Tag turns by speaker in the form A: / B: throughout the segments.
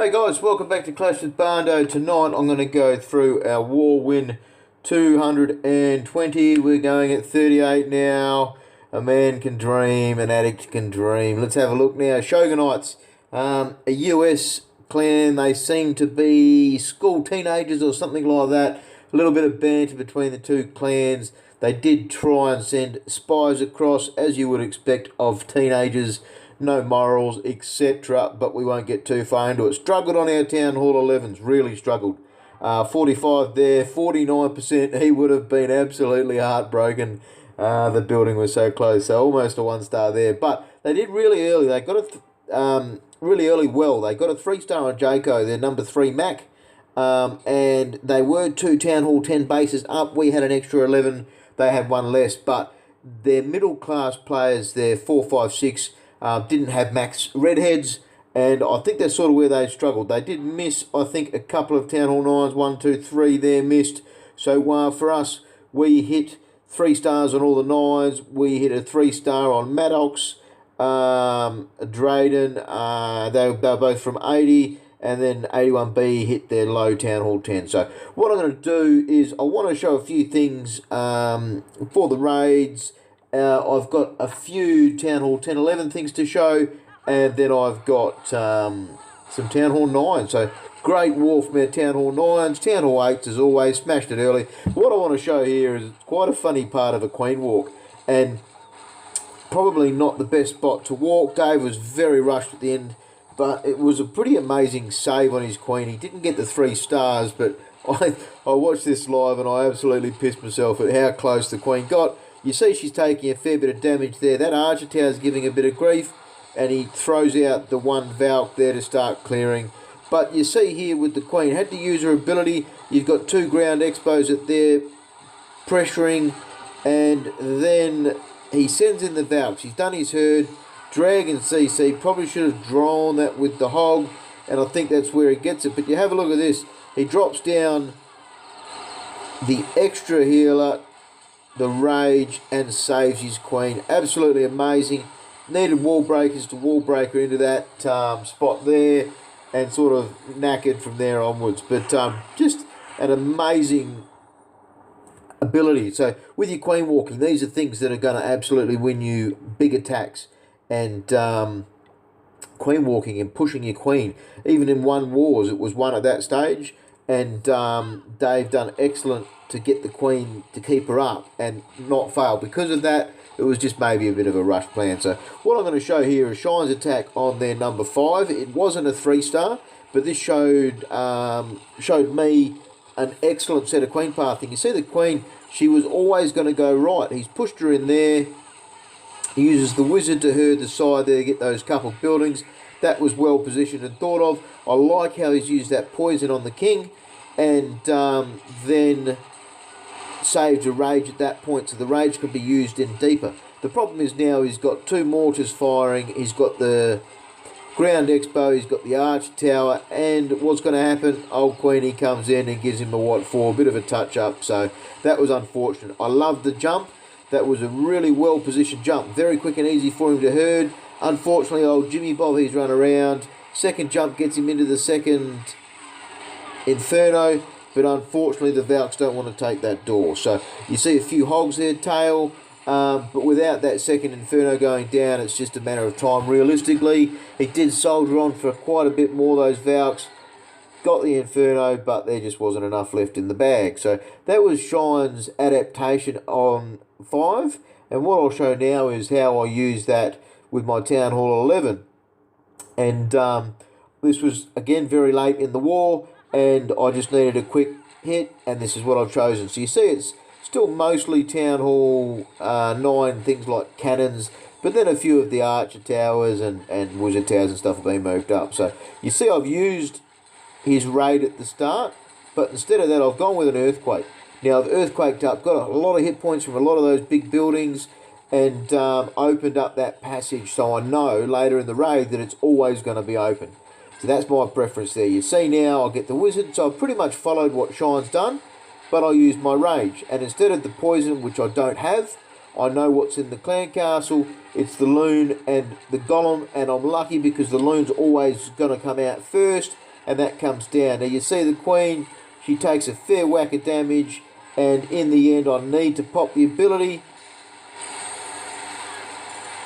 A: Hey guys, welcome back to Clash with Barndo. Tonight I'm going to go through our War Win 220. We're going at 38 now. A man can dream, an addict can dream. Let's have a look now. Shogunites, a US clan. They seem to be school teenagers or something like that. A little bit of banter between the two clans. They did try and send spies across, as you would expect of teenagers. No morals, etc. But we won't get too far into it. Struggled on our Town Hall 11s, really struggled. 45 there, 49%. He would have been absolutely heartbroken. The building was so close, so almost a 1-star there. But they did really early. They got it really early well. They got a 3-star on Jaco, their number 3 Mac. And they were 2 Town Hall 10 bases up. We had an extra 11. They had one less. But their middle class players, their 4, 5, 6, didn't have max redheads, and I think that's sort of where they struggled. They did miss, I think, a couple of Town Hall 9s, 1, 2, 3 there missed. So for us, we hit 3 stars on all the 9s. We hit a 3-star on Maddox, Drayden. They were both from 80, and then 81B hit their low Town Hall 10. So what I'm going to do is I want to show a few things for the raids. I've got a few Town Hall 10, 11 things to show, and then I've got some Town Hall 9. So great war from our Town Hall 9s. Town Hall 8s, as always, smashed it early. What I want to show here is quite a funny part of a Queen walk, and probably not the best spot to walk. Dave was very rushed at the end, but it was a pretty amazing save on his Queen. He didn't get the 3 stars, but I watched this live and I absolutely pissed myself at how close the Queen got. You see she's taking a fair bit of damage there. That Archer Tower's giving a bit of grief, and he throws out the 1 Valk there to start clearing. But you see here with the Queen, had to use her ability. You've got 2 ground expos at there pressuring, and then he sends in the Valks. He's done his herd. Dragon CC probably should have drawn that with the Hog, and I think that's where he gets it. But you have a look at this. He drops down the extra healer, the Rage, and saves his Queen. Absolutely amazing. Needed wall breakers to wall breaker into that spot there, and sort of knackered from there onwards. But just an amazing ability. So with your Queen walking, these are things that are going to absolutely win you big attacks. And Queen walking and pushing your Queen. Even in 1 wars, it was 1 at that stage. And Dave done excellent to get the Queen to keep her up and not fail. Because of that, it was just maybe a bit of a rush plan. So what I'm going to show here is Shine's attack on their number 5. It wasn't a 3-star, but this showed me an excellent set of Queen pathing. You see the Queen, she was always going to go right. He's pushed her in there. He uses the Wizard to herd the side there, get those couple of buildings. That was well positioned and thought of. I like how he's used that poison on the King, and then saved a Rage at that point, so the Rage could be used in deeper. The problem is now he's got 2 mortars firing, he's got the ground expo, he's got the Arch Tower, and what's going to happen? Old Queenie comes in and gives him a what for, a bit of a touch up, so that was unfortunate. I love the jump. That was a really well positioned jump, very quick and easy for him to herd. Unfortunately, old Jimmy Bob, he's run around. Second jump gets him into the second Inferno, but unfortunately the Valks don't want to take that door. So you see a few hogs there, tail, but without that second Inferno going down, it's just a matter of time. Realistically, he did soldier on for quite a bit more, those Valks. Got the Inferno, but there just wasn't enough left in the bag. So that was Shine's adaptation on 5, and what I'll show now is how I use that with my Town Hall 11. And this was, again, very late in the war, and I just needed a quick hit, and this is what I've chosen. So you see it's still mostly Town Hall 9, things like cannons, but then a few of the Archer Towers and Wizard Towers and stuff have been moved up. So you see I've used his raid at the start, but instead of that I've gone with an Earthquake. Now I've Earthquaked up, got a lot of hit points from a lot of those big buildings, and opened up that passage, so I know later in the raid that it's always going to be open. So that's my preference there. You see now I get the Wizard, so I've pretty much followed what Shine's done, but I used my Rage. And instead of the Poison, which I don't have, I know what's in the clan castle. It's the Loon and the Golem, and I'm lucky because the Loon's always going to come out first, and that comes down. Now you see the Queen, she takes a fair whack of damage, and in the end I need to pop the ability,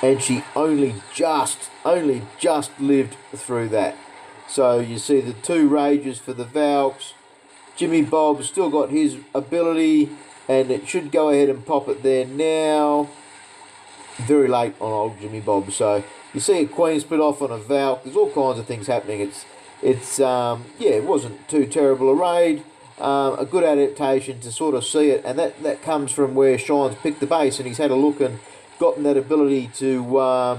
A: and she only just lived through that. So you see the 2 rages for the Valks. Jimmy Bob still got his ability, and it should go ahead and pop it there now. Very late on old Jimmy Bob. So you see a Queen split off on a Valk. There's all kinds of things happening. It's yeah, it wasn't too terrible a raid. A good adaptation to sort of see it, and that comes from where Shine's picked the base, and he's had a look and gotten that ability to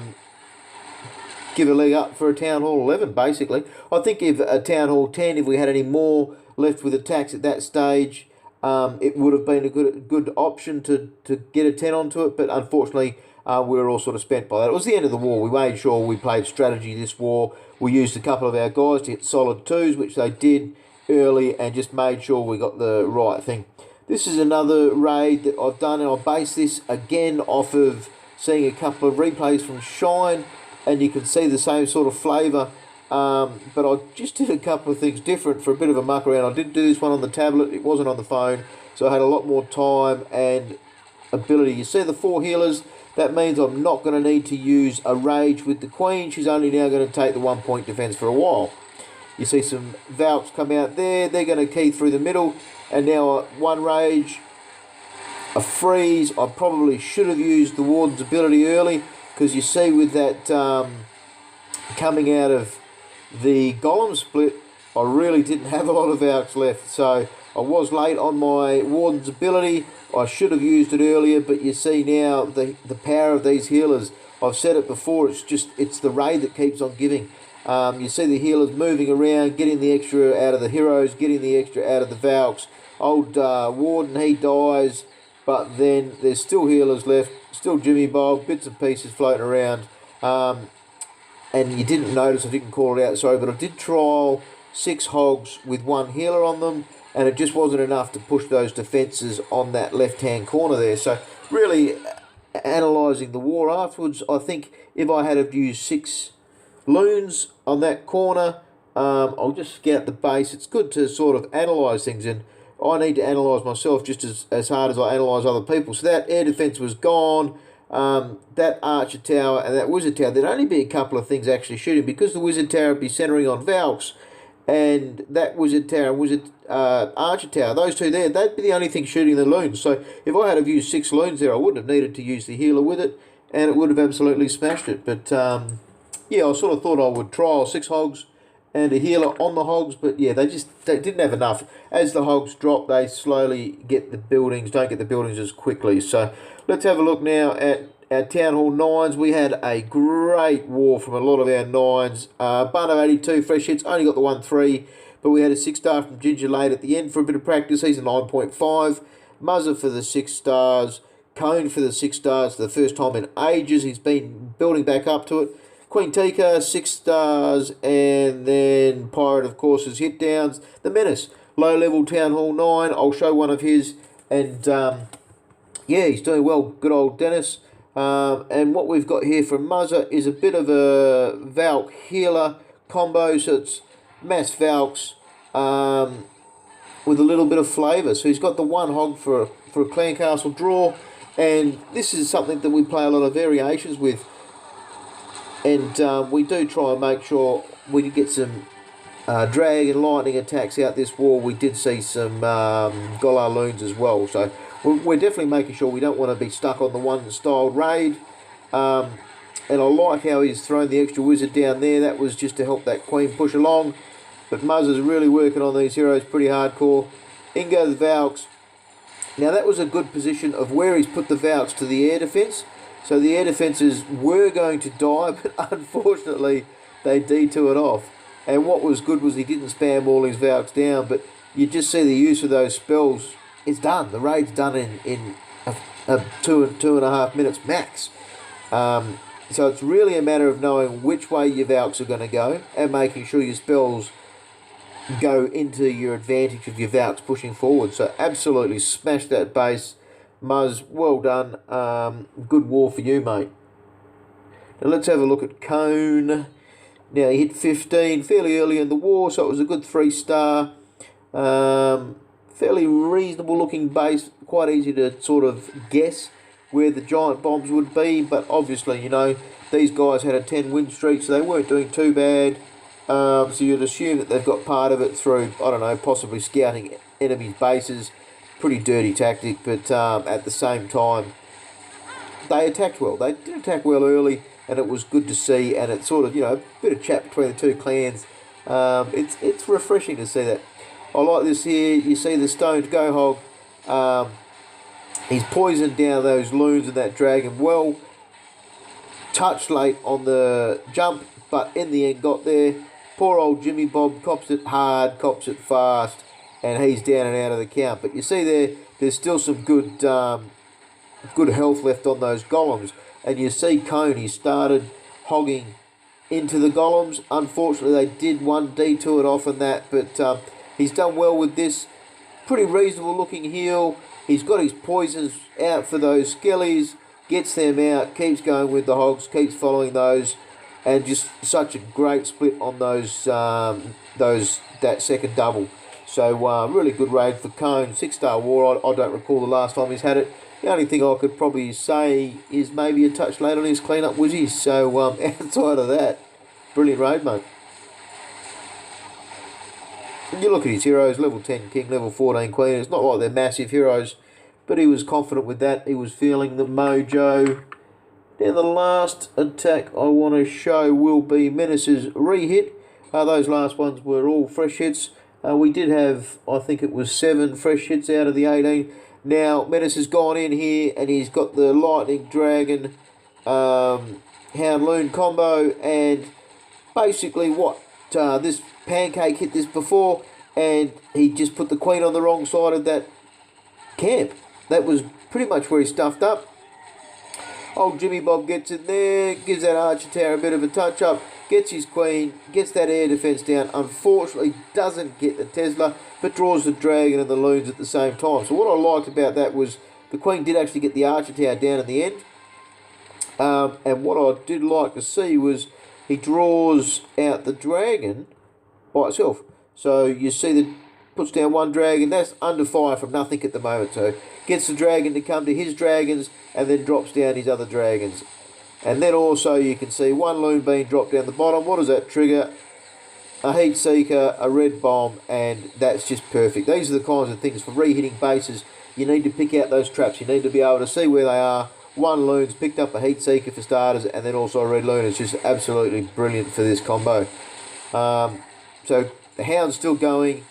A: give a leg up for a Town Hall 11, basically. I think if a Town Hall 10, if we had any more left with attacks at that stage, it would have been a good option to get a 10 onto it, but unfortunately we were all sort of spent by that. It was the end of the war. We made sure we played strategy this war. We used a couple of our guys to hit solid 2s, which they did early, and just made sure we got the right thing. This is another raid that I've done, and I'll base this again off of seeing a couple of replays from Shine, and you can see the same sort of flavour, but I just did a couple of things different for a bit of a muck around. I did do this one on the tablet, it wasn't on the phone, so I had a lot more time and ability. You see the 4 healers, that means I'm not going to need to use a rage with the Queen. She's only now going to take the 1 point defence for a while. You see some Valks come out there, they're going to key through the middle, and now 1 rage, a freeze. I probably should have used the Warden's ability early, because you see with that coming out of the Golem split, I really didn't have a lot of Valks left, so I was late on my Warden's ability. I should have used it earlier, but you see now the power of these healers. I've said it before, it's the raid that keeps on giving. You see the healers moving around, getting the extra out of the heroes, getting the extra out of the Valks. Old Warden, he dies, but then there's still healers left, still Jimmy Bob, bits and pieces floating around. And you didn't notice, I didn't call it out, sorry, but I did trial 6 hogs with 1 healer on them, and it just wasn't enough to push those defences on that left-hand corner there. So really analysing the war afterwards, I think if I had have used 6 loons on that corner, I'll just scout the base. It's good to sort of analyse things, and I need to analyse myself just as hard as I analyse other people. So that air defence was gone. That Archer Tower and that Wizard Tower, there'd only be a couple of things actually shooting, because the Wizard Tower would be centering on Valks, and that Wizard Tower and Archer Tower, those 2 there, they'd be the only thing shooting the loons. So if I had have used 6 loons there, I wouldn't have needed to use the healer with it, and it would have absolutely smashed it. But yeah, I sort of thought I would trial 6 hogs and a healer on the hogs, but yeah, they didn't have enough. As the hogs drop, they slowly don't get the buildings as quickly. So let's have a look now at our Town Hall 9s. We had a great war from a lot of our 9s. Barno 82, fresh hits, only got the 1-3, but we had a 6-star from Ginger late at the end for a bit of practice. He's a 9.5. Muzzer for the 6 stars. Cone for the 6 stars for the first time in ages. He's been building back up to it. Queen Tika, 6 stars, and then Pirate, of course, is hit downs. The Menace, low-level Town Hall 9. I'll show one of his, and yeah, he's doing well. Good old Dennis. And what we've got here from Muzzer is a bit of a Valk healer combo, so it's mass Valks with a little bit of flavour. So he's got the 1 hog for a Clan Castle draw, and this is something that we play a lot of variations with. And we do try and make sure we get some drag and lightning attacks out this war. We did see some Golar loons as well. So we're definitely making sure we don't want to be stuck on the 1-styled raid. And I like how he's thrown the extra wizard down there. That was just to help that Queen push along. But Muzzer's really working on these heroes pretty hardcore. In go the Valks. Now that was a good position of where he's put the Valks to the air defence. So the air defences were going to die, but unfortunately they detoured off. And what was good was he didn't spam all his Valks down, but you just see the use of those spells. It's done. The raid's done in two and a half minutes max. So it's really a matter of knowing which way your Valks are going to go and making sure your spells go into your advantage of your Valks pushing forward. So absolutely smash that base. Muzz, well done. Good war for you, mate. Now let's have a look at Cone. Now, he hit 15 fairly early in the war, so it was a good 3-star. Fairly reasonable looking base, quite easy to sort of guess where the giant bombs would be, but obviously, these guys had a 10 win streak, so they weren't doing too bad. So you'd assume that they've got part of it through, I don't know, possibly scouting enemies' bases. Pretty dirty tactic, but at the same time, they attacked well. They did attack well early, and it was good to see, and it's sort of, a bit of chat between the two clans. It's refreshing to see that. I like this here. You see the stoned go hog. He's poisoned down those loons and that dragon well. Touched late on the jump, but in the end got there. Poor old Jimmy Bob cops it hard, cops it fast, and he's down and out of the count. But you see there's still some good good health left on those golems. And you see Cone, he started hogging into the golems. Unfortunately, they did 1D to it off and that, but he's done well with this. Pretty reasonable looking heal. He's got his poisons out for those skellies, gets them out, keeps going with the hogs, keeps following those, and just such a great split on that second double. So really good raid for Cone. 6-star war. I don't recall the last time he's had it. The only thing I could probably say is maybe a touch late on his cleanup wizzies. So outside of that, brilliant raid, mate. And you look at his heroes, level 10 king, level 14 queen. It's not like they're massive heroes, but he was confident with that. He was feeling the mojo. Now the last attack I want to show will be Menace's re-hit. Those last ones were all fresh hits. We did have, I think it was 7 fresh hits out of the 18. Now, Menace has gone in here and he's got the Lightning Dragon Hound Loon combo, and basically what this Pancake hit this before, and he just put the Queen on the wrong side of that camp. That was pretty much where he stuffed up. Old Jimmy Bob gets in there, gives that Archer Tower a bit of a touch up, gets his Queen, gets that air defence down. Unfortunately, doesn't get the Tesla, but draws the Dragon and the Loons at the same time. So what I liked about that was the Queen did actually get the Archer Tower down in the end. And what I did like to see was he draws out the Dragon by itself. So you see that puts down one Dragon. That's under fire from nothing at the moment. So gets the Dragon to come to his Dragons and then drops down his other Dragons. And then also you can see one Loon being dropped down the bottom. What does that trigger? A Heat Seeker, a Red Bomb, and that's just perfect. These are the kinds of things for re-hitting bases. You need to pick out those traps. You need to be able to see where they are. One Loon's picked up a Heat Seeker for starters, and then also a Red Loon. It's just absolutely brilliant for this combo. So the Hound's still going.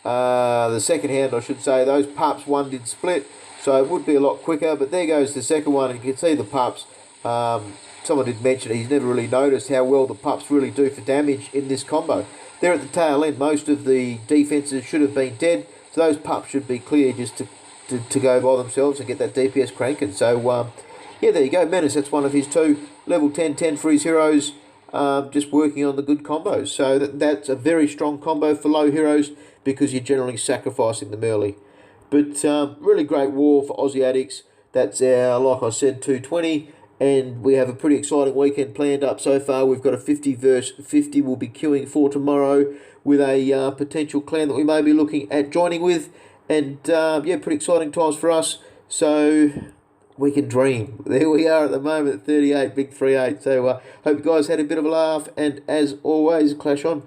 A: The second Hound, I should say. Those pups, one did split, so it would be a lot quicker. But there goes the second one, and you can see the pups. Someone did mention he's never really noticed how well the pups really do for damage in this combo. They're at the tail end. Most of the defences should have been dead, so those pups should be clear just to go by themselves and get that DPS cranking. So, yeah, there you go. Menace, that's one of his 2. Level 10 for his heroes, just working on the good combos. So that's a very strong combo for low heroes because you're generally sacrificing them early. But really great war for Aussie Addicts. That's our, like I said, 220. And we have a pretty exciting weekend planned up so far. We've got a 50 versus 50 we'll be queuing for tomorrow with a potential clan that we may be looking at joining with. And, yeah, pretty exciting times for us. So we can dream. There we are at the moment, 38, big 38. So hope you guys had a bit of a laugh. And as always, clash on.